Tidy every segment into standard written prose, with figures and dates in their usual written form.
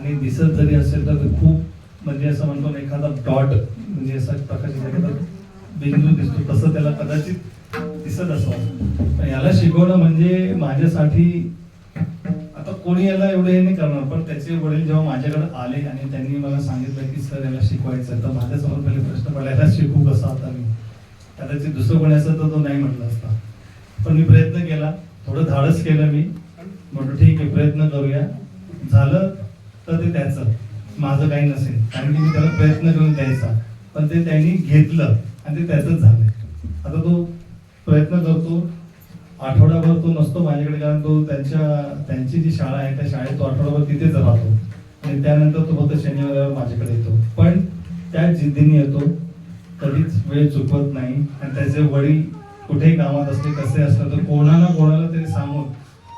आणि दिसत जरी असेल तर ते खूप म्हणजे असं म्हणतो ना, एखादा डॉट म्हणजे असा प्रकाशाचा एखादा बिंदू दिसतो तसं त्याला कदाचित दिसत असावं. पण याला शिकवणं म्हणजे माझ्यासाठी आता कोणी याला एवढं हे नाही करणार, पण त्याचे वडील जेव्हा माझ्याकडे आले आणि त्यांनी मला सांगितलं की सर याला शिकवायचं, तर माझ्यासमोर पहिले प्रश्न पडला, याला शिकू कसा आता मी. कदाचित दुसरं कोणी असतं तर तो नाही म्हटलं असता, पण मी प्रयत्न केला, थोडं धाडस केलं. मी म्हटलं ठीक आहे प्रयत्न करूया, झालं तर ते त्याचं, माझं काही नसेल, कारण की मी त्याला प्रयत्न करून द्यायचा, पण ते त्यांनी घेतलं आणि ते त्याचंच झालंय. आता तो प्रयत्न करतो, आठवडाभर तो नसतो माझ्याकडे, कारण तो त्यांची जी शाळा आहे त्या शाळेत तो आठवडाभर तिथेच राहतो आणि त्यानंतर तो फक्त शनिवार माझ्याकडे येतो. पण त्या जिद्दीने येतो, कधीच वेळ चुकवत नाही. आणि त्याचे वडील कुठेही कामात असले कसे असलं तर कोणाला तरी सांगून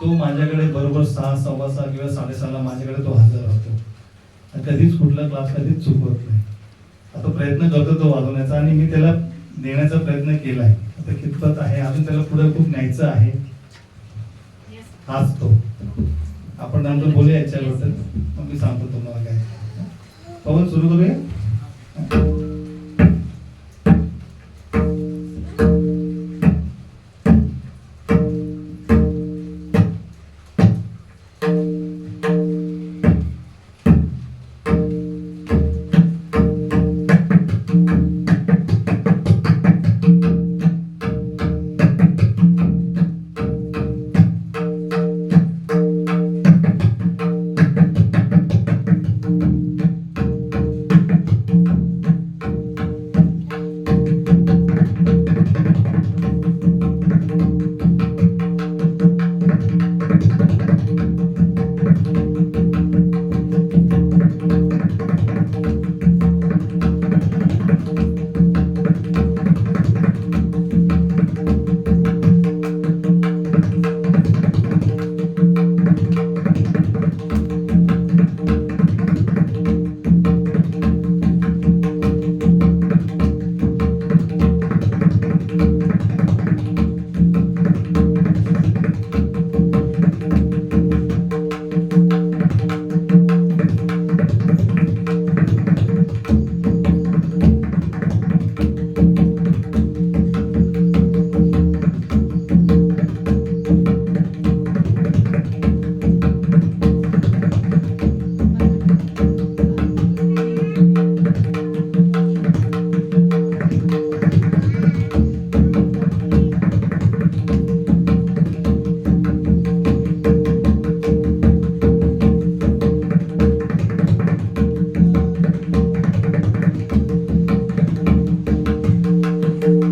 तो माझ्याकडे बरोबर 6, 6:15 किंवा 6:30 माझ्याकडे तो हजर राहतो. कधीच कुठला क्लास कधीच चुकवत नाही. आता प्रयत्न करतो तो वाजवण्याचा आणि मी त्याला देण्याचा प्रयत्न केलाय. आता कितपत आहे अजून त्याला पुढे खूप न्यायचं आहे. हाच तो आपण नंतर बोलूया याच्याबद्दल, मग मी सांगतो तुम्हाला काय. पवन सुरू करूया.